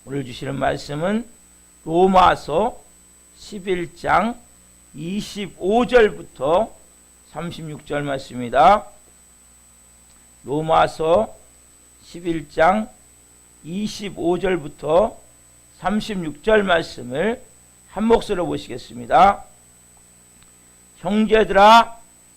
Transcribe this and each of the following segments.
오늘 주시는 말씀은 로마서 11장 25절부터 36절 말씀입니다. 로마서 11장 25절부터 36절 말씀을 한 목소리로 보시겠습니다. 형제들아,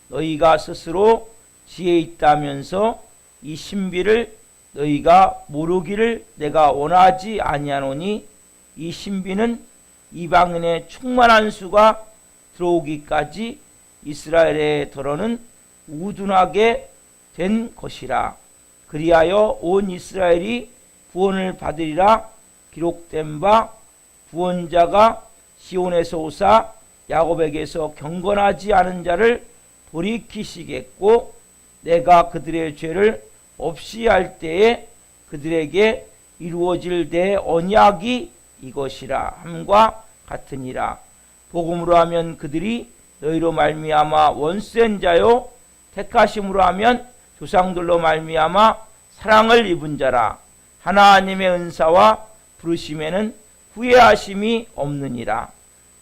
너희가 스스로 지혜 있다면서 이 신비를 너희가 모르기를 내가 원하지 아니하노니, 이 신비는 이방인의 충만한 수가 들어오기까지 이스라엘의 더러는 우둔하게 된 것이라. 그리하여 온 이스라엘이 구원을 받으리라. 기록된 바 구원자가 시온에서 오사 야곱에게서 경건하지 않은 자를 돌이키시겠고, 내가 그들의 죄를 없이 할 때에 그들에게 이루어질 내 언약이 이것이라 함과 같으니라. 복음으로 하면 그들이 너희로 말미암아 원수된 자요, 택하심으로 하면 조상들로 말미암아 사랑을 입은 자라. 하나님의 은사와 부르심에는 후회하심이 없느니라.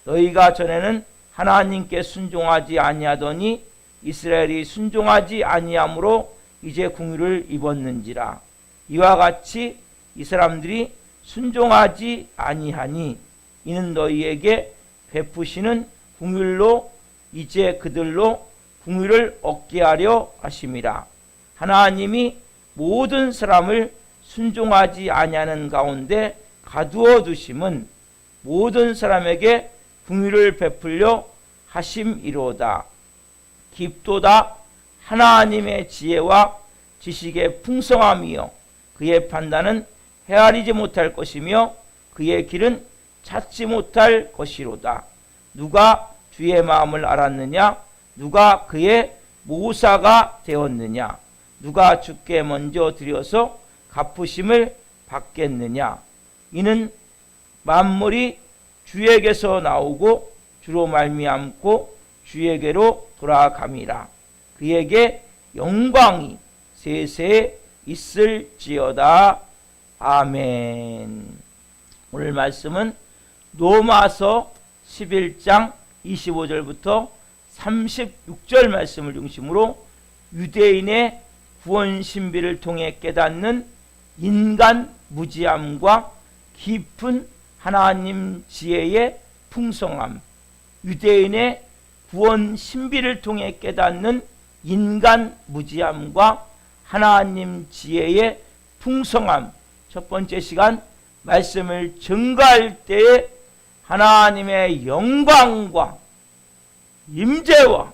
너희가 전에는 하나님께 순종하지 아니하더니 이스라엘이 순종하지 아니함으로 이제 궁유를 입었는지라. 이와 같이 이 사람들이 순종하지 아니하니 이는 너희에게 베푸시는 궁율로 이제 그들로 궁유를 얻게 하려 하심이라. 하나님이 모든 사람을 순종하지 아니하는 가운데 가두어 두심은 모든 사람에게 궁유를 베풀려 하심이로다. 깊도다 하나님의 지혜와 지식의 풍성함이요, 그의 판단은 헤아리지 못할 것이며 그의 길은 찾지 못할 것이로다. 누가 주의 마음을 알았느냐? 누가 그의 모사가 되었느냐? 누가 주께 먼저 드려서 갚으심을 받겠느냐? 이는 만물이 주에게서 나오고 주로 말미암고 주에게로 돌아감이라. 그에게 영광이 세세에 있을지어다. 아멘. 오늘 말씀은 로마서 11장 25절부터 36절 말씀을 중심으로 유대인의 구원 신비를 통해 깨닫는 인간 무지함과 깊은 하나님 지혜의 풍성함, 유대인의 구원 신비를 통해 깨닫는 인간 무지함과 하나님 지혜의 풍성함. 첫 번째 시간 말씀을 증거할 때에 하나님의 영광과 임재와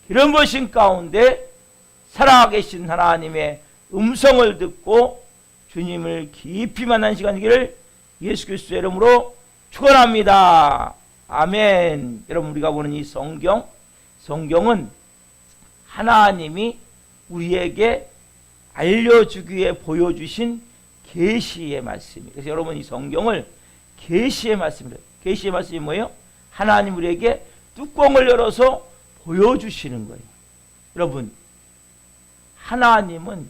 기름 부으심 가운데 살아계신 하나님의 음성을 듣고 주님을 깊이 만난 시간이기를 예수 그리스도의 이름으로 축원합니다. 아멘. 여러분, 우리가 보는 이 성경은 하나님이 우리에게 알려주기 위해 보여주신 계시의 말씀이에요. 그래서 여러분, 이 성경을 계시의 말씀이래요. 계시의 말씀이 뭐예요? 하나님 우리에게 뚜껑을 열어서 보여주시는 거예요. 여러분, 하나님은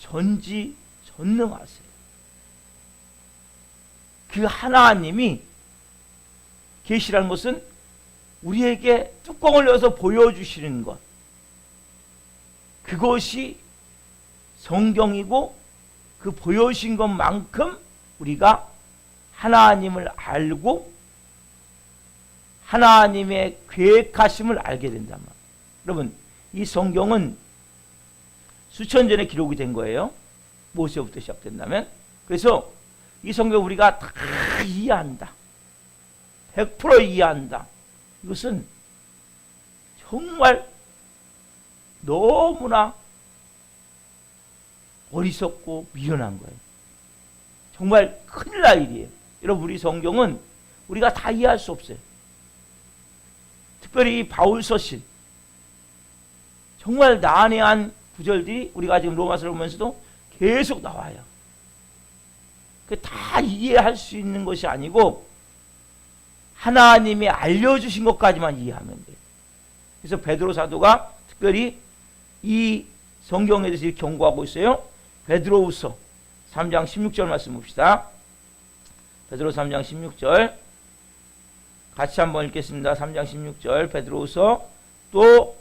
전지전능하세요. 그 하나님이 계시라는 것은 우리에게 뚜껑을 열어서 보여주시는 것, 그것이 성경이고, 그 보여주신 것만큼 우리가 하나님을 알고 하나님의 계획하심을 알게 된단 말이에요. 여러분, 이 성경은 수천 전에 기록이 된 거예요. 모세부터 시작된다면. 그래서 이 성경 우리가 다 이해한다, 100% 이해한다. 이것은 정말 너무나 어리석고 미련한 거예요. 정말 큰일 날 일이에요. 여러분, 우리 성경은 우리가 다 이해할 수 없어요. 특별히 바울 서신, 정말 난해한 구절들이 우리가 지금 로마서를 보면서도 계속 나와요. 다 이해할 수 있는 것이 아니고 하나님이 알려주신 것까지만 이해하면 돼요. 그래서 베드로 사도가 특별히 이 성경에 대해서 이렇게 경고하고 있어요. 베드로후서 3장 16절 말씀 봅시다. 베드로 3장 16절 같이 한번 읽겠습니다. 3장 16절 베드로후서 또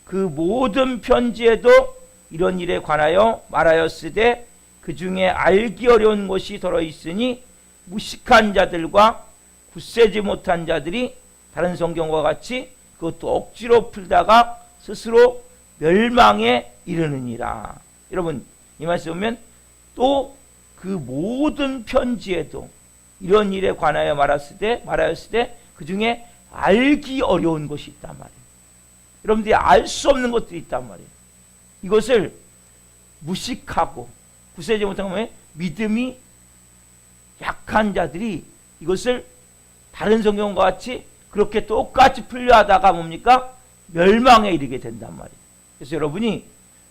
그 모든 편지에도 이런 일에 관하여 말하였으되 그 중에 알기 어려운 것이 들어있으니 무식한 자들과 굳세지 못한 자들이 다른 성경과 같이 그것도 억지로 풀다가 스스로 멸망에 이르느니라. 여러분 이 말씀 보면 또 그 모든 편지에도 이런 일에 관하여 말하였으되 그 중에 알기 어려운 것이 있단 말이에요. 여러분들이 알 수 없는 것들이 있단 말이에요. 이것을 무식하고 굳세지 못한 거면 믿음이 약한 자들이 이것을 다른 성경과 같이 그렇게 똑같이 풀려 하다가 뭡니까? 멸망에 이르게 된단 말이에요. 그래서 여러분이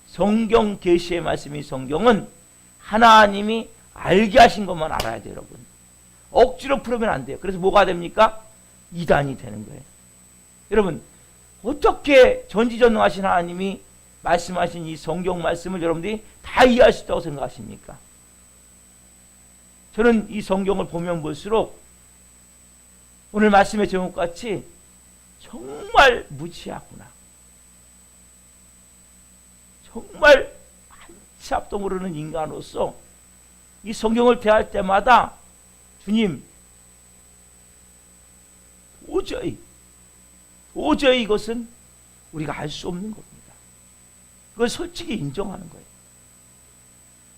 성경 계시의 말씀이 성경은 하나님이 알게 하신 것만 알아야 돼요, 여러분. 억지로 풀으면 안 돼요. 그래서 뭐가 됩니까? 이단이 되는 거예요. 여러분, 어떻게 전지전능하신 하나님이 말씀하신 이 성경 말씀을 여러분들이 다 이해할 수 있다고 생각하십니까? 저는 이 성경을 보면 볼수록 오늘 말씀의 제목같이 정말 무지하구나. 정말 한치 앞도 모르는 인간으로서 이 성경을 대할 때마다 주님, 도저히 이것은 우리가 알 수 없는 겁니다. 그걸 솔직히 인정하는 거예요.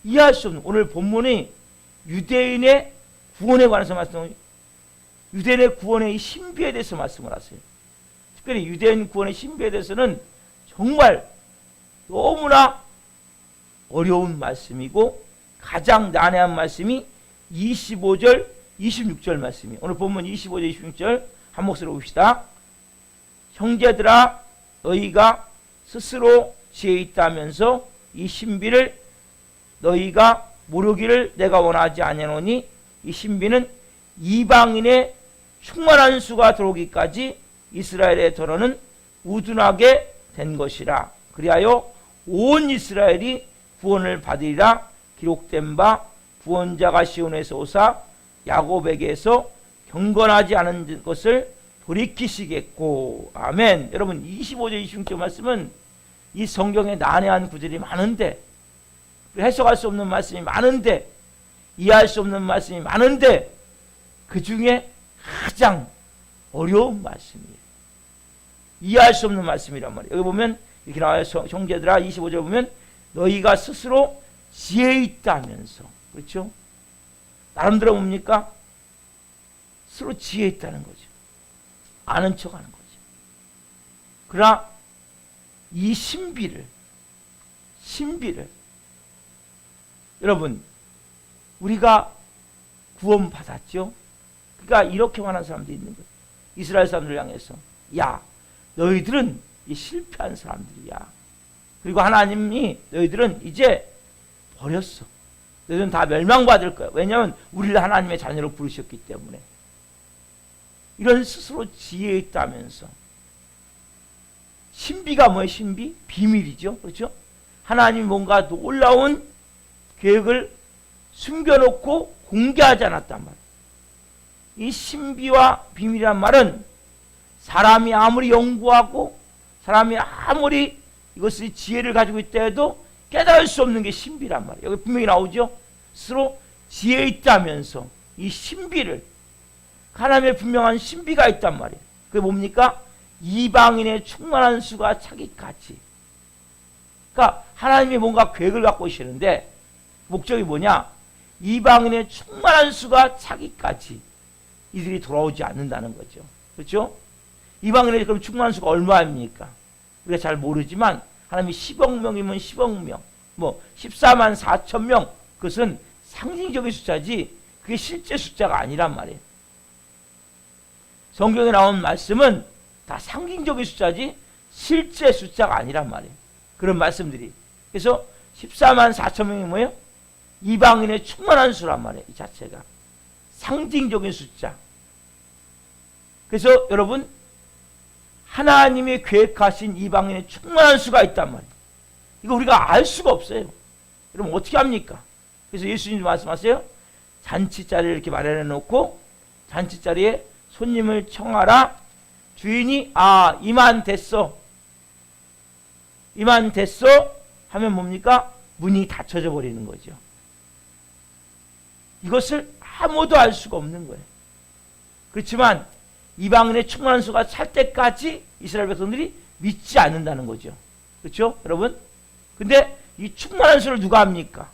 이해할 수 없는. 오늘 본문이 유대인의 구원에 관해서 말씀을, 유대인의 구원의 이 신비에 대해서 말씀을 하세요. 특별히 유대인 구원의 신비에 대해서는 정말 너무나 어려운 말씀이고 가장 난해한 말씀이 25절, 26절 말씀이에요. 오늘 본문 25절, 26절 한 목소리로 봅시다. 형제들아, 너희가 스스로 지혜 있다면서 이 신비를 너희가 모르기를 내가 원하지 아니하노니 이 신비는 이방인의 충만한 수가 들어오기까지 이스라엘의 더러는 우둔하게 된 것이라. 그리하여 온 이스라엘이 구원을 받으리라. 기록된 바 구원자가 시온에서 오사 야곱에게서 경건하지 않은 것을 돌이키시겠고. 아멘. 여러분 25절 26절 말씀은 이 성경에 난해한 구절이 많은데, 해석할 수 없는 말씀이 많은데, 이해할 수 없는 말씀이 많은데 그 중에 가장 어려운 말씀이에요. 이해할 수 없는 말씀이란 말이에요. 여기 보면 이렇게 나와요. 형제들아, 25절 보면 너희가 스스로 지혜 있다면서, 그렇죠? 나름대로 뭡니까? 스스로 지혜 있다는 거죠. 아는 척하는 거죠. 그러나 이 신비를 여러분, 우리가 구원받았죠? 그러니까 이렇게 말하는 사람들이 있는 거예요. 이스라엘 사람들을 향해서, 야, 너희들은 이 실패한 사람들이야. 그리고 하나님이 너희들은 이제 버렸어. 너희들은 다 멸망받을 거야. 왜냐하면 우리를 하나님의 자녀로 부르셨기 때문에. 이런 스스로 지혜 있다면서. 신비가 뭐예요? 신비? 비밀이죠. 그렇죠? 하나님이 뭔가 놀라운 계획을 숨겨놓고 공개하지 않았단 말이에요. 이 신비와 비밀이란 말은 사람이 아무리 연구하고 사람이 아무리 이것을 지혜를 가지고 있다 해도 깨달을 수 없는 게 신비란 말이에요. 여기 분명히 나오죠. 스스로 지혜 있다면서 이 신비를, 하나님의 분명한 신비가 있단 말이에요. 그게 뭡니까? 이방인의 충만한 수가 차기까지. 그러니까 하나님이 뭔가 계획을 갖고 계시는데 목적이 뭐냐? 이방인의 충만한 수가 차기까지 이들이 돌아오지 않는다는 거죠. 그렇죠? 이방인의 그럼 충만한 수가 얼마입니까? 우리가 잘 모르지만 하나님이 10억 명이면 10억 명, 뭐 14만 4천 명, 그것은 상징적인 숫자지 그게 실제 숫자가 아니란 말이에요. 성경에 나온 말씀은 다 상징적인 숫자지 실제 숫자가 아니란 말이에요. 그런 말씀들이. 그래서 14만 4천 명이 뭐예요? 이방인의 충만한 수란 말이에요. 이 자체가 상징적인 숫자. 그래서 여러분, 하나님이 계획하신 이방인의 충만한 수가 있단 말이에요. 이거 우리가 알 수가 없어요. 여러분 어떻게 합니까? 그래서 예수님도 말씀하세요. 잔치자리를 이렇게 마련해 놓고 잔치자리에 손님을 청하라. 주인이 이만 됐어 하면 뭡니까? 문이 닫혀져 버리는 거죠. 이것을 아무도 알 수가 없는 거예요. 그렇지만 이방인의 충만한 수가 찰 때까지 이스라엘 백성들이 믿지 않는다는 거죠. 그렇죠, 여러분? 근데 이 충만한 수를 누가 합니까?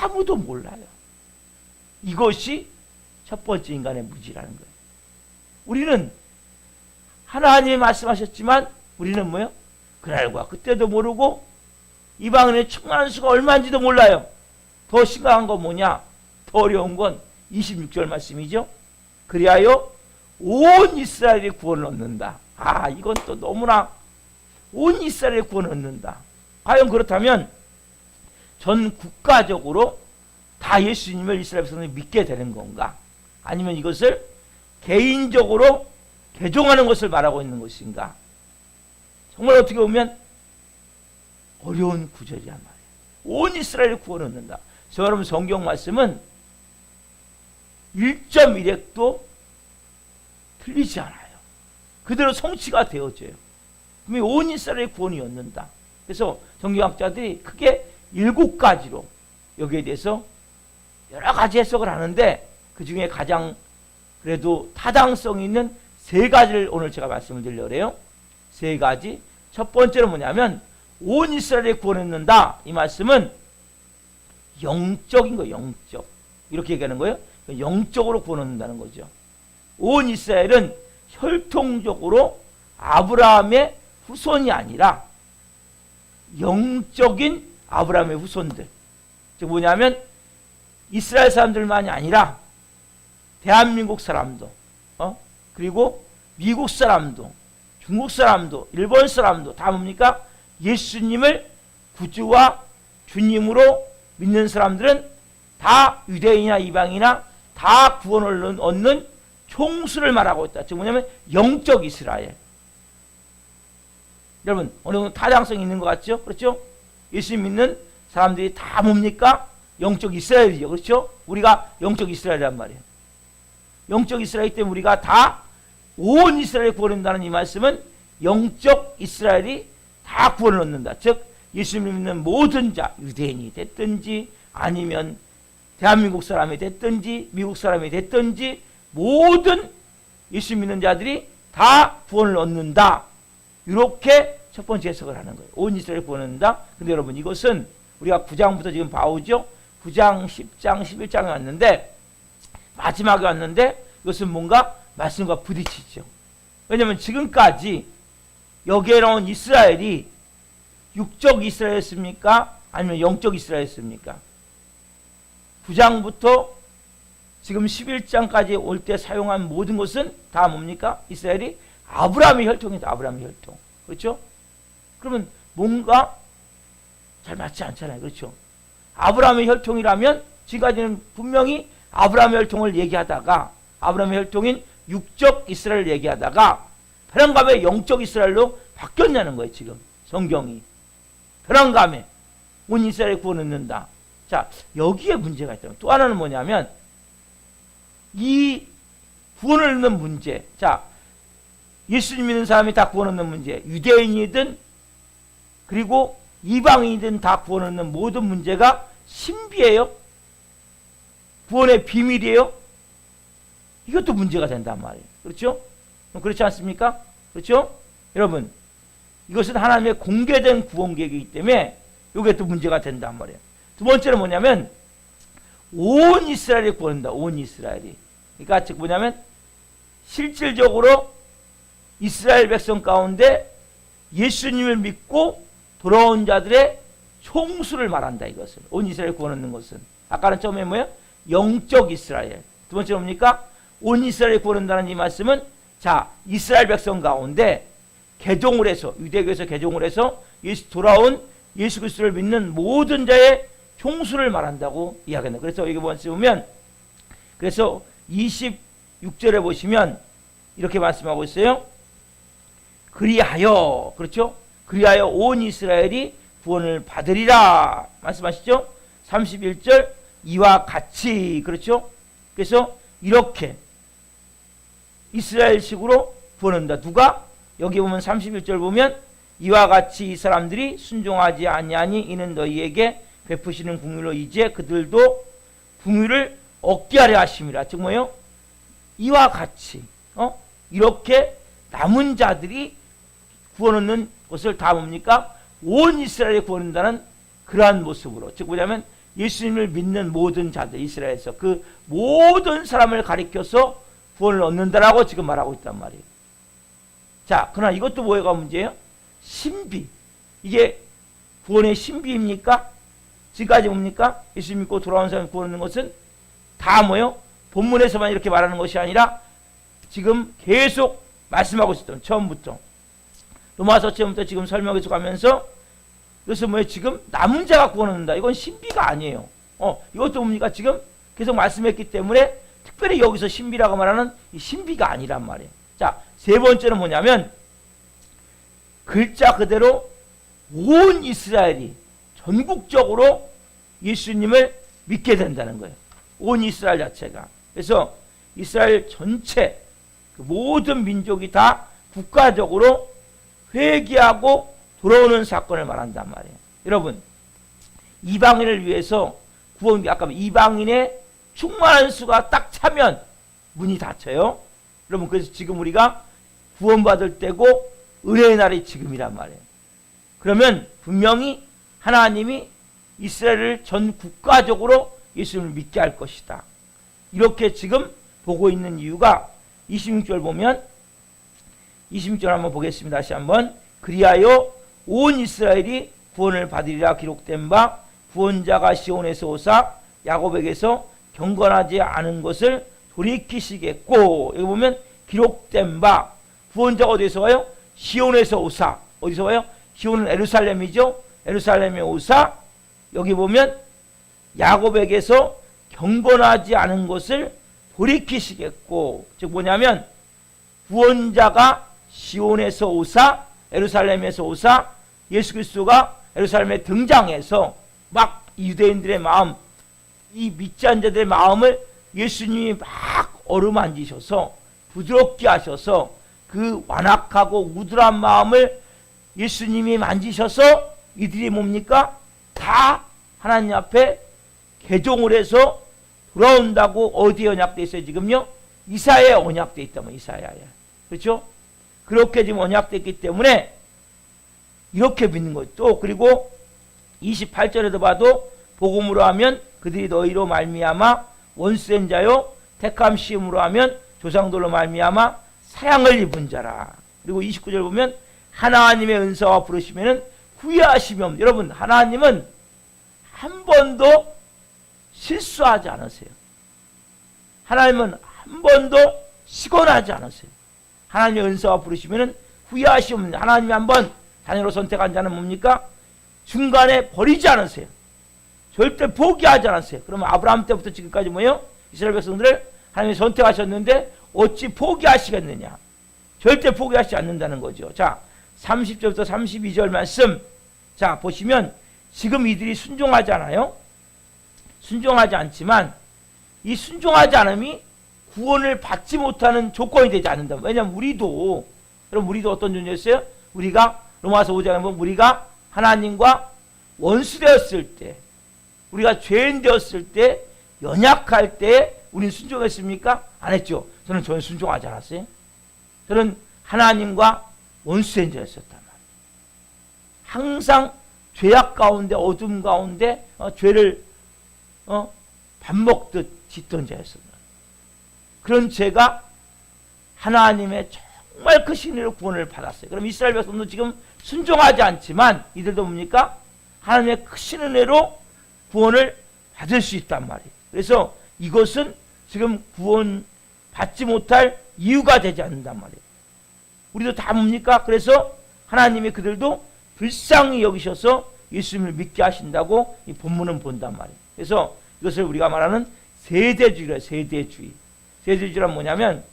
아무도 몰라요. 이것이 첫 번째 인간의 무지라는 거예요. 우리는 하나님이 말씀하셨지만 우리는 뭐예요? 그날과 그때도 모르고 이방인의 충만한 수가 얼마인지도 몰라요. 더 심각한 건 뭐냐? 더 어려운 건 26절 말씀이죠. 그리하여 온 이스라엘이 구원을 얻는다. 이건 또 너무나 온 이스라엘이 구원을 얻는다. 과연 그렇다면 전 국가적으로 다 예수님을 이스라엘 백성들이 믿게 되는 건가? 아니면 이것을 개인적으로 개종하는 것을 말하고 있는 것인가? 정말 어떻게 보면 어려운 구절이란 말이에요. 온 이스라엘이 구원을 얻는다. 여러분, 성경 말씀은 1.1획도 틀리지 않아요. 그대로 성취가 되어져요. 그러면 온 이스라엘의 구원이 얻는다. 그래서 성경학자들이 크게 7가지로 여기에 대해서 여러 가지 해석을 하는데 그 중에 가장 그래도 타당성 있는 3가지를 오늘 제가 말씀을 드리려고 해요. 3가지. 첫 번째로 뭐냐면 온 이스라엘이 구원했는다. 이 말씀은 영적인 거예요. 영적. 이렇게 얘기하는 거예요. 영적으로 구원받는다는 거죠. 온 이스라엘은 혈통적으로 아브라함의 후손이 아니라 영적인 아브라함의 후손들. 즉 뭐냐면 이스라엘 사람들만이 아니라 대한민국 사람도 그리고 미국 사람도 중국 사람도 일본 사람도 다 뭡니까? 예수님을 구주와 주님으로 믿는 사람들은 다 유대인이나 이방이나 다 구원을 얻는 총수를 말하고 있다. 즉 뭐냐면 영적 이스라엘. 여러분, 어느 정도 타당성이 있는 것 같죠? 그렇죠? 예수님 믿는 사람들이 다 뭡니까? 영적 이스라엘이죠. 그렇죠? 우리가 영적 이스라엘이란 말이에요. 영적 이스라엘 때문에 우리가 다 온 이스라엘이 구원한다는 이 말씀은 영적 이스라엘이 다 구원을 얻는다. 즉 예수님을 믿는 모든 자, 유대인이 됐든지 아니면 대한민국 사람이 됐든지 미국 사람이 됐든지 모든 예수 믿는 자들이 다 구원을 얻는다. 이렇게 첫 번째 해석을 하는 거예요. 온 이스라엘이 구원을 얻는다. 근데 여러분, 이것은 우리가 9장부터 지금 봐오죠. 9장, 10장, 11장에 왔는데 마지막에 왔는데 이것은 뭔가 말씀과 부딪히죠. 왜냐하면 지금까지 여기에 나온 이스라엘이 육적 이스라엘이었습니까? 아니면 영적 이스라엘이었습니까? 9장부터 지금 11장까지 올 때 사용한 모든 것은 다 뭡니까? 이스라엘이 아브라함의 혈통이다. 아브라함의 혈통. 그렇죠? 그러면 뭔가 잘 맞지 않잖아요. 그렇죠? 아브라함의 혈통이라면 지금까지는 분명히 아브라함의 혈통을 얘기하다가 아브라함의 혈통인 육적 이스라엘을 얘기하다가 벼랑감에 영적 이스라엘로 바뀌었냐는 거예요. 지금 성경이 벼랑감에 온 이스라엘을 구원 얻는다. 자, 여기에 문제가 있다면 또 하나는 뭐냐면 이 구원을 얻는 문제. 자, 예수님 믿는 사람이 다 구원 얻는 문제. 유대인이든 그리고 이방인이든 다 구원 얻는 모든 문제가 신비예요. 구원의 비밀이에요. 이것도 문제가 된단 말이에요. 그렇죠? 그렇지 않습니까? 그렇죠? 여러분, 이것은 하나님의 공개된 구원 계획이기 때문에 이게 또 문제가 된단 말이에요. 두 번째는 뭐냐면 온 이스라엘이 구원한다. 온 이스라엘이. 그러니까 즉 뭐냐면 실질적으로 이스라엘 백성 가운데 예수님을 믿고 돌아온 자들의 총수를 말한다. 이것을. 온 이스라엘 구원 얻는 것은. 아까는 처음에 뭐예요? 영적 이스라엘. 두 번째는 뭡니까? 온 이스라엘 구원 얻는다는 이 말씀은 자, 이스라엘 백성 가운데 개종을 해서 유대교에서 개종을 해서 돌아온 예수 그리스도를 믿는 모든 자의 총수를 말한다고 이야기한다. 그래서 여기 보면 그래서 26절에 보시면 이렇게 말씀하고 있어요. 그리하여, 그렇죠? 그리하여 온 이스라엘이 구원을 받으리라 말씀하시죠? 31절 이와 같이, 그렇죠? 그래서 이렇게 이스라엘식으로 구원한다. 누가? 여기 보면 31절 보면 이와 같이 이 사람들이 순종하지 아니하니 이는 너희에게 베푸시는 긍휼로 이제 그들도 긍휼을 얻게 하려 하심이라. 즉 뭐예요? 이와 같이 이렇게 남은 자들이 구원 얻는 것을 다 뭡니까? 온 이스라엘에 구원 얻는다는 그러한 모습으로, 즉 뭐냐면 예수님을 믿는 모든 자들, 이스라엘에서 그 모든 사람을 가리켜서 구원을 얻는다라고 지금 말하고 있단 말이에요. 자, 그러나 이것도 뭐가 문제예요? 신비. 이게 구원의 신비입니까? 지금까지 뭡니까? 예수 믿고 돌아온 사람이 구원 얻는 것은 다 뭐예요? 본문에서만 이렇게 말하는 것이 아니라 지금 계속 말씀하고 있었던, 처음부터 로마서 처음부터 지금 설명해서 가면서, 그래서 뭐예요? 지금 남은 자가 구원 얻는다. 이건 신비가 아니에요. 이것도 뭡니까? 지금 계속 말씀했기 때문에 특별히 여기서 신비라고 말하는 이 신비가 아니란 말이에요. 자, 세 번째는 뭐냐면 글자 그대로 온 이스라엘이 전국적으로 예수님을 믿게 된다는 거예요. 온 이스라엘 자체가. 그래서 이스라엘 전체 그 모든 민족이 다 국가적으로 회개하고 돌아오는 사건을 말한단 말이에요. 여러분, 이방인을 위해서 구원, 아까 이방인의 충만한 수가 딱 차면 문이 닫혀요. 여러분, 그래서 지금 우리가 구원받을 때고 은혜의 날이 지금이란 말이에요. 그러면 분명히 하나님이 이스라엘을 전 국가적으로 예수님을 믿게 할 것이다. 이렇게 지금 보고 있는 이유가 26절 보면, 26절 한번 보겠습니다. 다시 한번. 그리하여 온 이스라엘이 구원을 받으리라 기록된 바 구원자가 시온에서 오사 야곱에게서 경건하지 않은 것을 돌이키시겠고, 여기 보면 기록된 바, 구원자가 어디서 와요? 시온에서 오사. 어디서 와요? 시온은 예루살렘이죠. 예루살렘에 오사, 여기 보면 야곱에게서 경건하지 않은 것을 돌이키시겠고, 즉 뭐냐면 구원자가 시온에서 오사, 예루살렘에서 오사, 예수 그리스도가 예루살렘에 등장해서 막 유대인들의 마음, 이 믿지 않는 자들의 마음을 예수님이 막 어루만지셔서 부드럽게 하셔서 그 완악하고 우둔한 마음을 예수님이 만지셔서 이들이 뭡니까? 다 하나님 앞에 개종을 해서 돌아온다고 어디에 언약되어 있어요? 지금요? 이사야에 언약되어 있다면, 이사야에. 그렇죠? 그렇게 지금 언약됐기 때문에 이렇게 믿는 거죠. 또 그리고 28절에도 봐도 복음으로 하면 그들이 너희로 말미암아 원수된 자요, 택함 시음으로 하면 조상들로 말미암아 사랑을 입은 자라. 그리고 29절 보면 하나님의 은사와 부르시면은 후회하심이 없는. 여러분, 하나님은 한 번도 실수하지 않으세요. 하나님은 한 번도 시건하지 않으세요. 하나님의 은사와 부르시면은 후회하심이 없는. 하나님이 한번 자녀로 선택한 자는 뭡니까? 중간에 버리지 않으세요. 절대 포기하지 않으세요. 그러면 아브라함 때부터 지금까지 뭐예요? 이스라엘 백성들을 하나님이 선택하셨는데 어찌 포기하시겠느냐? 절대 포기하지 않는다는 거죠. 자, 30절부터 32절 말씀. 자, 보시면 지금 이들이 순종하지 않아요? 순종하지 않지만 이 순종하지 않음이 구원을 받지 못하는 조건이 되지 않는다. 왜냐하면 우리도, 여러분, 우리도 어떤 존재였어요? 우리가 로마서 5장에 보면 우리가 하나님과 원수되었을 때, 우리가 죄인 되었을 때, 연약할 때 우리는 순종했습니까? 안 했죠. 저는 순종하지 않았어요. 저는 하나님과 원수된 자였었단 말이에요. 항상 죄악 가운데, 어둠 가운데 죄를 밥 먹듯 짓던 자였습니다. 그런 죄가 하나님의 정말 크신 은혜로 구원을 받았어요. 그럼 이스라엘 백성도 지금 순종하지 않지만 이들도 뭡니까? 하나님의 크신 은혜로 구원을 받을 수 있단 말이에요. 그래서 이것은 지금 구원 받지 못할 이유가 되지 않는단 말이에요. 우리도 다 뭡니까? 그래서 하나님이 그들도 불쌍히 여기셔서 예수님을 믿게 하신다고 이 본문은 본단 말이에요. 그래서 이것을 우리가 말하는 세대주의래요. 세대주의. 세대주의란 뭐냐면,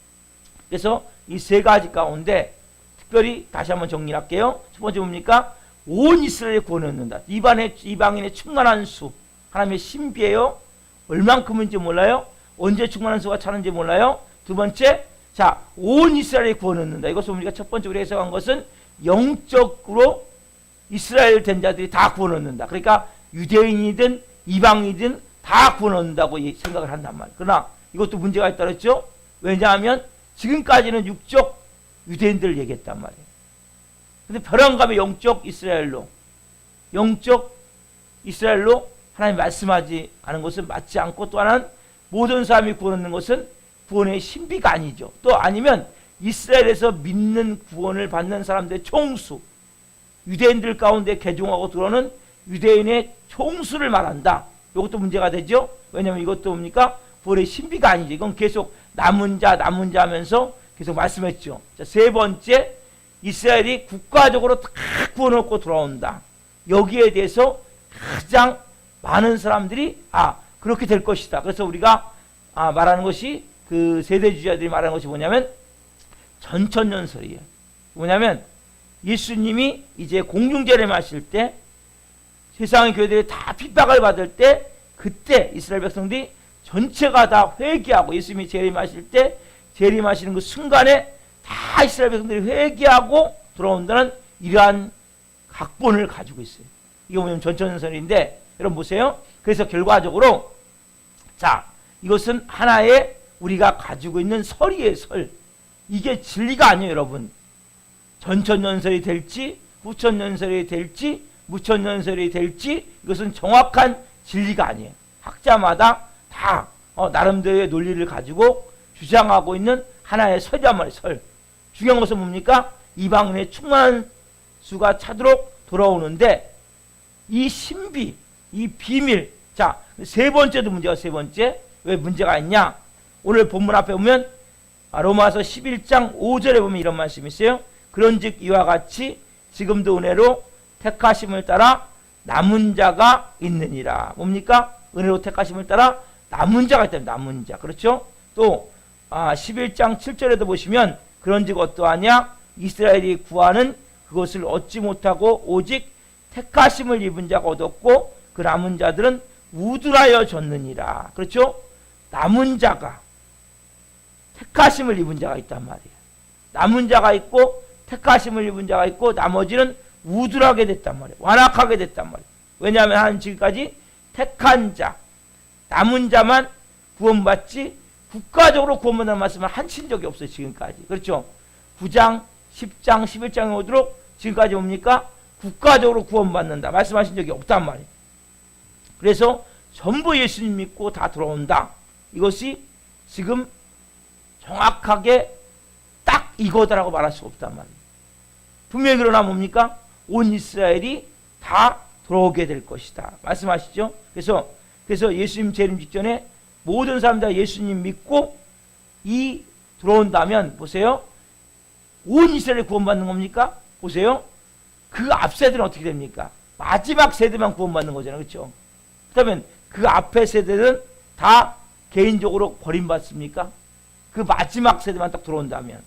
그래서 이 세 가지 가운데 특별히 다시 한번 정리할게요. 첫 번째 뭡니까? 온 이스라엘의 구원을 얻는다. 이방인의 충만한 수, 하나님의 신비예요. 얼만큼인지 몰라요. 언제 충만한 수가 차는지 몰라요. 두 번째, 자, 온 이스라엘이 구원 얻는다. 이것은 우리가 첫 번째 우리가 해석한 것은 영적으로 이스라엘 된 자들이 다 구원 얻는다. 그러니까 유대인이든 이방이든 다 구원 얻는다고 생각을 한단 말이에요. 그러나 이것도 문제가 있다 그랬죠. 왜냐하면 지금까지는 육적 유대인들을 얘기했단 말이에요. 근데 벼랑감의 영적 이스라엘로 하나님 말씀하지 않은 것은 맞지 않고, 또 하나는 모든 사람이 구원 얻는 것은 구원의 신비가 아니죠. 또 아니면 이스라엘에서 믿는 구원을 받는 사람들의 총수, 유대인들 가운데 개종하고 들어오는 유대인의 총수를 말한다. 이것도 문제가 되죠. 왜냐하면 이것도 뭡니까? 구원의 신비가 아니죠. 이건 계속 남은 자 하면서 계속 말씀했죠. 자, 세 번째, 이스라엘이 국가적으로 다 구원을 얻고 돌아온다. 여기에 대해서 가장 많은 사람들이 그렇게 될 것이다. 그래서 우리가 말하는 것이, 그 세대주의자들이 말하는 것이 뭐냐면 전천년설이에요. 뭐냐면 예수님이 이제 공중재림하실 때, 세상의 교회들이 다 핍박을 받을 때, 그때 이스라엘 백성들이 전체가 다 회개하고, 예수님이 재림하실 때 재림하시는 그 순간에 다 이스라엘 백성들이 회개하고 돌아온다는 이러한 각본을 가지고 있어요. 이게 뭐냐면 전천년설인데, 여러분 보세요. 그래서 결과적으로, 자, 이것은 하나의 우리가 가지고 있는 설이에요. 설. 이게 진리가 아니에요, 여러분. 전천년설이 될지 후천년설이 될지 무천년설이 될지, 이것은 정확한 진리가 아니에요. 학자마다 다 나름대로의 논리를 가지고 주장하고 있는 하나의 설이란 말이에요. 설. 중요한 것은 뭡니까? 이방인의 충만한 수가 차도록 돌아오는데, 이 신비, 이 비밀. 자, 세 번째도 문제가, 세 번째. 왜 문제가 있냐? 오늘 본문 앞에 보면 로마서 11장 5절에 보면 이런 말씀이 있어요. 그런즉 이와 같이 지금도 은혜로 택하심을 따라 남은 자가 있느니라. 뭡니까? 은혜로 택하심을 따라 남은 자가 있다. 남은 자. 그렇죠? 또 11장 7절에도 보시면 그런즉 어떠하냐? 이스라엘이 구하는 그것을 얻지 못하고 오직 택하심을 입은 자가 얻었고 그 남은 자들은 우둔하여 졌느니라. 그렇죠? 남은 자가, 택하심을 입은 자가 있단 말이에요. 남은 자가 있고 택하심을 입은 자가 있고 나머지는 우둔하게 됐단 말이에요. 완악하게 됐단 말이에요. 왜냐하면 하나님 지금까지 택한 자, 남은 자만 구원받지 국가적으로 구원받는 말씀을 하신 적이 없어요. 지금까지. 그렇죠? 9장, 10장, 11장에 오도록 지금까지 뭡니까? 국가적으로 구원받는다 말씀하신 적이 없단 말이에요. 그래서 전부 예수님 믿고 다 돌아온다. 이것이 지금 정확하게 딱 이거다라고 말할 수 없단 말이에요. 분명히 그러나 뭡니까? 온 이스라엘이 다 돌아오게 될 것이다 말씀하시죠. 그래서 예수님 재림 직전에 모든 사람들 다 예수님 믿고 들어온다면 보세요. 온 이스라엘이 구원받는 겁니까? 보세요. 그 앞 세대는 어떻게 됩니까? 마지막 세대만 구원받는 거잖아요. 그렇죠? 그렇다면 그 앞에 세대는 다 개인적으로 버림받습니까? 그 마지막 세대만 딱 들어온다면.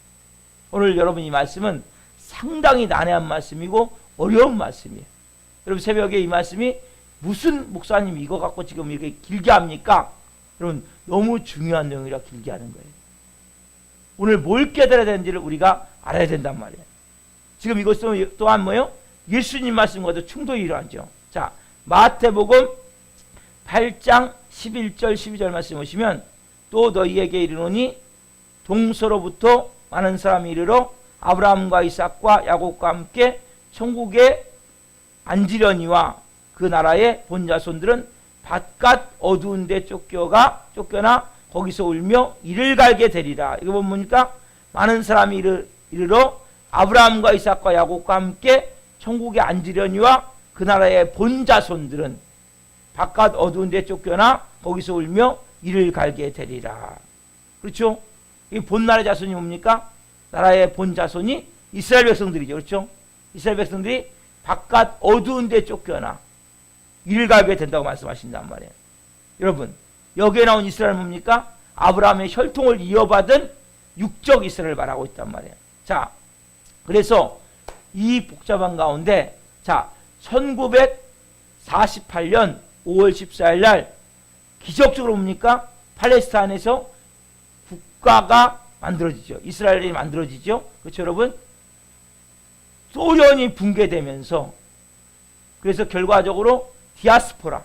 오늘 여러분 이 말씀은 상당히 난해한 말씀이고 어려운 말씀이에요. 여러분 새벽에 이 말씀이 무슨 목사님 이거 갖고 지금 이렇게 길게 합니까? 여러분 너무 중요한 내용이라 길게 하는 거예요. 오늘 뭘 깨달아야 되는지를 우리가 알아야 된단 말이에요. 지금 이것은 또한 뭐예요? 예수님 말씀과도 충돌이 일어나죠. 자, 마태복음 8장 11절 12절 말씀 보시면 또 너희에게 이르노니 동서로부터 많은 사람이 이르러 아브라함과 이삭과 야곱과 함께 천국에 앉으려니와 그 나라의 본자손들은 바깥 어두운 데 쫓겨나 거기서 울며 이를 갈게 되리라. 이거 보면 뭡니까? 많은 사람이 이르러 아브라함과 이삭과 야곱과 함께 천국에 앉으려니와 그 나라의 본자손들은 바깥 어두운 데 쫓겨나 거기서 울며 이를 갈게 되리라. 그렇죠? 이 본나라의 자손이 뭡니까? 나라의 본자손이 이스라엘 백성들이죠. 그렇죠? 이스라엘 백성들이 바깥 어두운 데 쫓겨나 이를 갈게 된다고 말씀하신단 말이에요. 여러분 여기에 나온 이스라엘은 뭡니까? 아브라함의 혈통을 이어받은 육적 이스라엘을 말하고 있단 말이에요. 자, 그래서 이 복잡한 가운데 자 1948년 5월 14일 날 기적적으로 뭡니까? 팔레스타인에서 국가가 만들어지죠. 이스라엘이 만들어지죠. 그렇죠, 여러분? 소련이 붕괴되면서 그래서 결과적으로 디아스포라,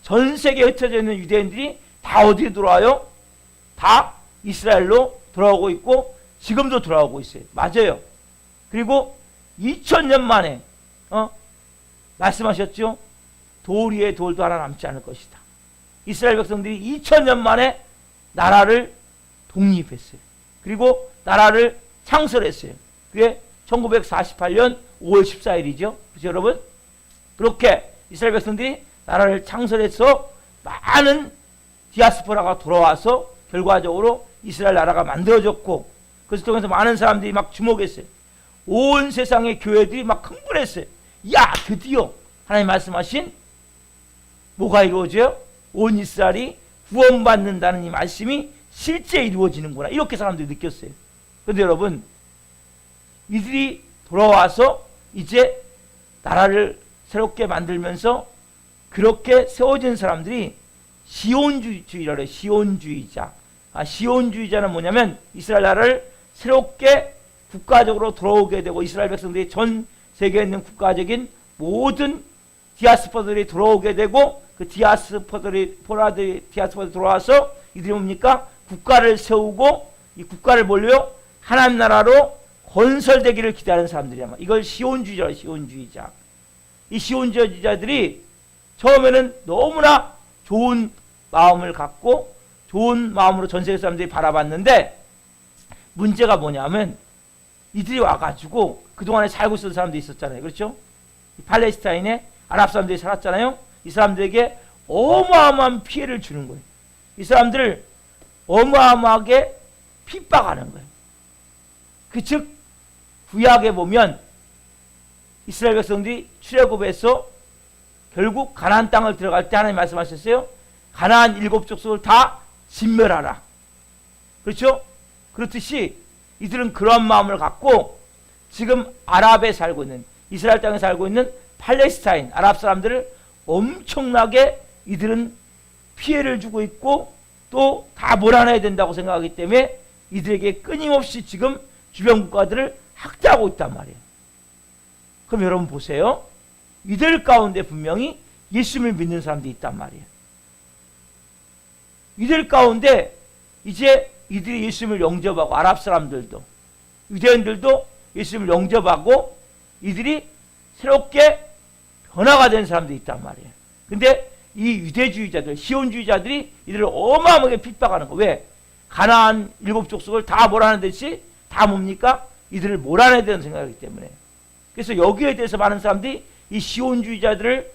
전 세계에 흩어져 있는 유대인들이 다 어디에 돌아와요? 다 이스라엘로 돌아오고 있고 지금도 돌아오고 있어요. 맞아요. 그리고 2000년 만에 말씀하셨죠? 돌 위에 돌도 하나 남지 않을 것이다. 이스라엘 백성들이 2000년 만에 나라를 독립했어요. 그리고 나라를 창설했어요. 그게 1948년 5월 14일이죠. 그렇죠, 여러분? 그렇게 이스라엘 백성들이 나라를 창설해서 많은 디아스포라가 돌아와서 결과적으로 이스라엘 나라가 만들어졌고, 그것을 통해서 많은 사람들이 막 주목했어요. 온 세상의 교회들이 막 흥분했어요. 야, 드디어 하나님 말씀하신 뭐가 이루어져요? 온 이스라엘이 구원받는다는 이 말씀이 실제 이루어지는구나. 이렇게 사람들이 느꼈어요. 그런데 여러분, 이들이 돌아와서 이제 나라를 새롭게 만들면서 그렇게 세워진 사람들이 시온주의라 그래요. 시온주의자. 시온주의자는 뭐냐면 이스라엘 나라를 새롭게 국가적으로 돌아오게 되고 이스라엘 백성들이 전 세계에 있는 국가적인 모든 디아스포들이 돌아오게 되고 그 디아스포들이 돌아와서 이들이 뭡니까? 국가를 세우고 이 국가를 뭘요? 하나님 나라로 건설되기를 기대하는 사람들이란 말이야. 이걸 시온주의자로 시온주의자. 이 시온주의자들이 처음에는 너무나 좋은 마음을 갖고 좋은 마음으로 전 세계 사람들이 바라봤는데 문제가 뭐냐면 이들이 와가지고 그동안에 살고 있었던 사람들이 있었잖아요. 그렇죠? 팔레스타인에 아랍 사람들이 살았잖아요. 이 사람들에게 어마어마한 피해를 주는 거예요. 이 사람들을 어마어마하게 핍박하는 거예요. 즉 구약에 보면 이스라엘 백성들이 출애굽해서 결국 가나안 땅을 들어갈 때 하나님 말씀하셨어요. 가나안 7족속을 다 진멸하라. 그렇죠? 그렇듯이 이들은 그런 마음을 갖고 지금 아랍에 살고 있는 이스라엘 땅에 살고 있는 팔레스타인 아랍 사람들을 엄청나게 이들은 피해를 주고 있고 또 다 몰아내야 된다고 생각하기 때문에 이들에게 끊임없이 지금 주변 국가들을 학대하고 있단 말이에요. 그럼 여러분 보세요. 이들 가운데 분명히 예수님을 믿는 사람들이 있단 말이에요. 이들 가운데 이제 이들이 예수님을 영접하고 아랍 사람들도 유대인들도 예수님을 영접하고 이들이 새롭게 변화가 된 사람들이 있단 말이에요. 근데 이 유대주의자들, 시온주의자들이 이들을 어마어마하게 핍박하는 거. 왜? 가나안 7족속을 다 몰아내는 듯이 다 뭡니까? 이들을 몰아내야 되는 생각이기 때문에. 그래서 여기에 대해서 많은 사람들이 이 시온주의자들을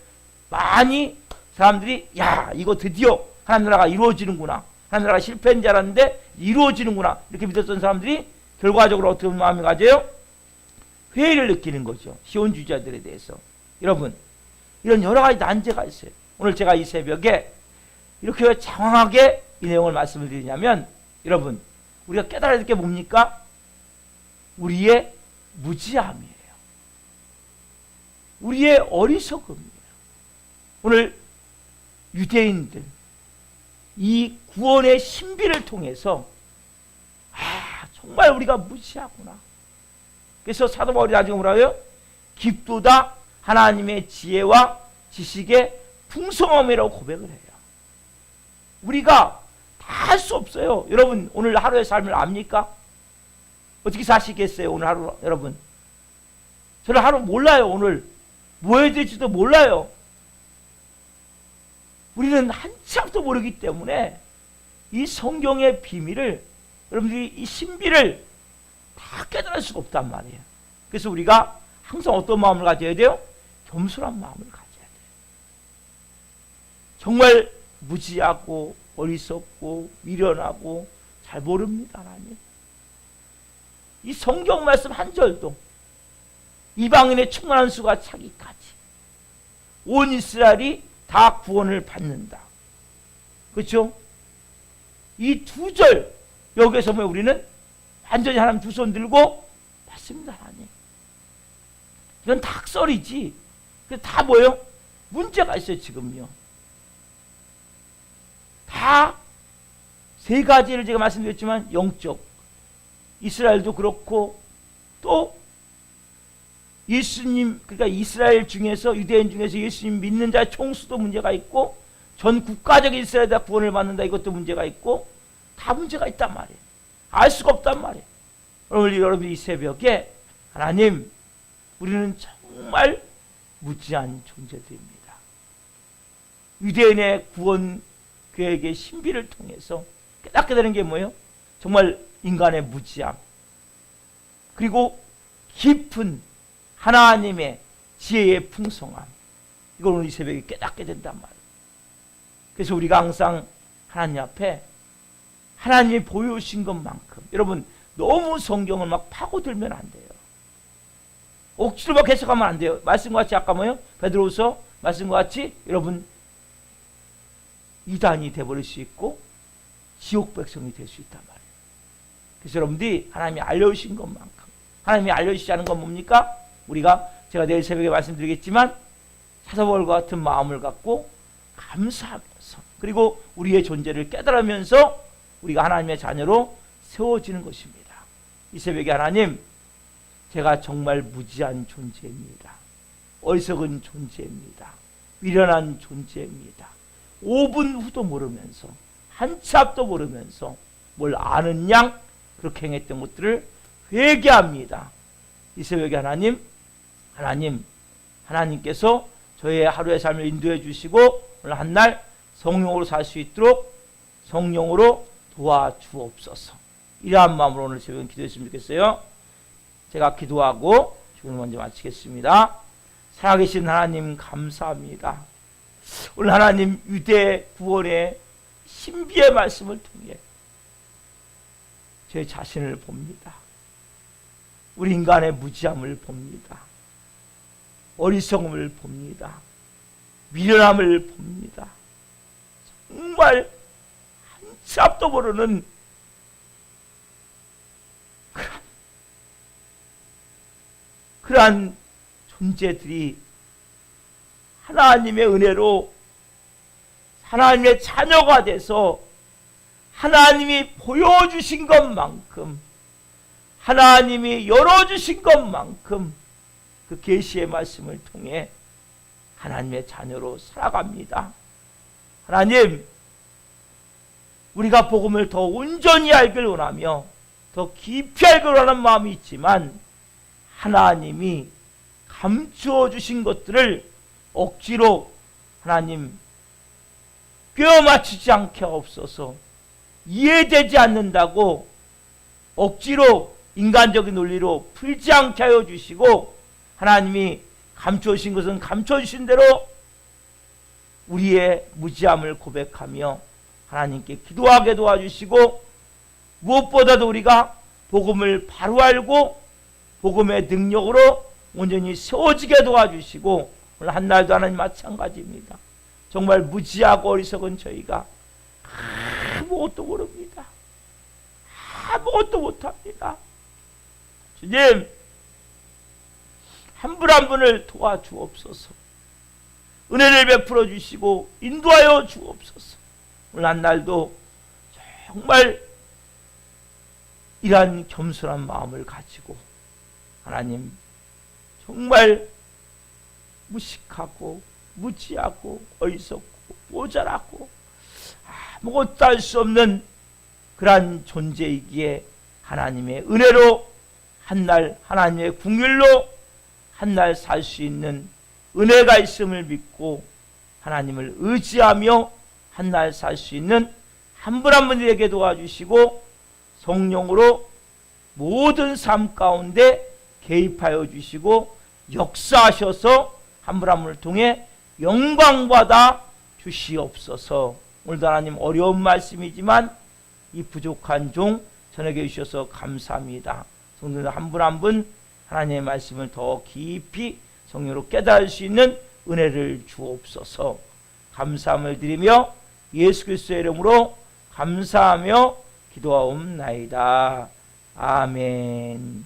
많이 사람들이 야, 이거 드디어 하나님 나라가 이루어지는구나. 하나님 나라가 실패한 줄 알았는데 이루어지는구나. 이렇게 믿었던 사람들이 결과적으로 어떤 마음이 가져요? 회의를 느끼는 거죠. 시온주의자들에 대해서. 여러분, 이런 여러 가지 난제가 있어요. 오늘 제가 이 새벽에 이렇게 장황하게 이 내용을 말씀을 드리냐면 여러분, 우리가 깨달아야 될 게 뭡니까? 우리의 무지함이에요. 우리의 어리석음이에요. 오늘 유대인들 이 구원의 신비를 통해서 정말 우리가 무지하구나. 그래서 사도 바울이 나중에 뭐라고요? 깊도다 하나님의 지혜와 지식의 풍성함이라고 고백을 해요. 우리가 다 할 수 없어요. 여러분 오늘 하루의 삶을 압니까? 어떻게 사시겠어요? 오늘 하루 여러분. 저는 하루 몰라요. 오늘 뭐 해야 될지도 몰라요. 우리는 한참도 모르기 때문에 이 성경의 비밀을 여러분들이 이 신비를 다 깨달을 수가 없단 말이에요. 그래서 우리가 항상 어떤 마음을 가져야 돼요? 겸손한 마음을 가져야 돼요. 정말 무지하고 어리석고 미련하고 잘 모릅니다. 하나님. 이 성경 말씀 한 절도 이방인의 충만한 수가 차기까지 온 이스라엘이 다 구원을 받는다. 그렇죠? 이 두 절 여기에서 보면 우리는 완전히 하나님 두 손 들고 맞습니다. 하나님. 이건 다 학설이지. 다 뭐예요? 문제가 있어요. 지금요. 다 세 가지를 제가 말씀드렸지만 영적, 이스라엘도 그렇고 또 예수님, 그러니까 이스라엘 중에서, 유대인 중에서 예수님 믿는 자의 총수도 문제가 있고 전 국가적인 이스라엘에 다 구원을 받는다, 이것도 문제가 있고 다 문제가 있단 말이에요. 알 수가 없단 말이에요. 오늘 여러분 이 새벽에 하나님, 우리는 정말 무지한 존재들입니다. 유대인의 구원 계획의 신비를 통해서 깨닫게 되는 게 뭐예요? 정말 인간의 무지함, 그리고 깊은 하나님의 지혜의 풍성함, 이걸 오늘 이 새벽에 깨닫게 된단 말이에요. 그래서 우리가 항상 하나님 앞에 하나님이 보여주신 것만큼, 여러분 너무 성경을 막 파고들면 안 돼요. 억지로 막 해석하면 안 돼요. 말씀과 같이 아까 뭐예요? 베드로후서 말씀과 같이 여러분 이단이 돼버릴 수 있고 지옥 백성이 될 수 있단 말이에요. 그래서 여러분들이 하나님이 알려주신 것만큼, 하나님이 알려주시지 않은 건 뭡니까? 우리가 제가 내일 새벽에 말씀드리겠지만 사도 바울과 같은 마음을 갖고 감사하면서, 그리고 우리의 존재를 깨달으면서 우리가 하나님의 자녀로 세워지는 것입니다. 이 새벽에 하나님, 제가 정말 무지한 존재입니다. 어리석은 존재입니다. 미련한 존재입니다. 5분 후도 모르면서, 한치 앞도 모르면서 뭘 아는 양 그렇게 행했던 것들을 회개합니다. 이 새벽에 하나님께서 저의 하루의 삶을 인도해 주시고 오늘 한날 성령으로 살 수 있도록 성령으로 도와주옵소서. 이러한 마음으로 오늘 새벽에 기도했으면 좋겠어요. 제가 기도하고 주님 먼저 마치겠습니다. 살아계신 하나님 감사합니다. 오늘 하나님 유대 구원의 신비의 말씀을 통해 제 자신을 봅니다. 우리 인간의 무지함을 봅니다. 어리석음을 봅니다. 미련함을 봅니다. 정말 한치 앞도 모르는 그러한 존재들이 하나님의 은혜로 하나님의 자녀가 돼서 하나님이 보여주신 것만큼, 하나님이 열어주신 것만큼 그 계시의 말씀을 통해 하나님의 자녀로 살아갑니다. 하나님, 우리가 복음을 더 온전히 알길 원하며 더 깊이 알길 원하는 마음이 있지만 하나님이 감추어 주신 것들을 억지로 하나님 뼈 맞추지 않게 하옵소서. 이해되지 않는다고 억지로 인간적인 논리로 풀지 않게 하여 주시고, 하나님이 감추어 주신 것은 감추어 주신 대로 우리의 무지함을 고백하며 하나님께 기도하게 도와주시고, 무엇보다도 우리가 복음을 바로 알고 복음의 능력으로 온전히 세워지게 도와주시고, 오늘 한날도 하나님 마찬가지입니다. 정말 무지하고 어리석은 저희가 아무것도 모릅니다. 아무것도 못합니다. 주님, 한 분 한 분을 도와주옵소서. 은혜를 베풀어 주시고 인도하여 주옵소서. 오늘 한날도 정말 이러한 겸손한 마음을 가지고 하나님, 정말 무식하고 무지하고 어리석고 모자라고 아무것도 할 수 없는 그러한 존재이기에 하나님의 은혜로 한날, 하나님의 궁율로 한날 살 수 있는 은혜가 있음을 믿고 하나님을 의지하며 한날 살 수 있는 한 분 한 분에게 도와주시고 성령으로 모든 삶 가운데 개입하여 주시고 역사하셔서 한 분 한 분을 통해 영광받아 주시옵소서. 오늘도 하나님 어려운 말씀이지만 이 부족한 종 전해게 주셔서 감사합니다. 성도들 한 분 한 분 하나님의 말씀을 더 깊이 성령으로 깨달을 수 있는 은혜를 주옵소서. 감사함을 드리며 예수 그리스도의 이름으로 감사하며 기도하옵나이다. 아멘.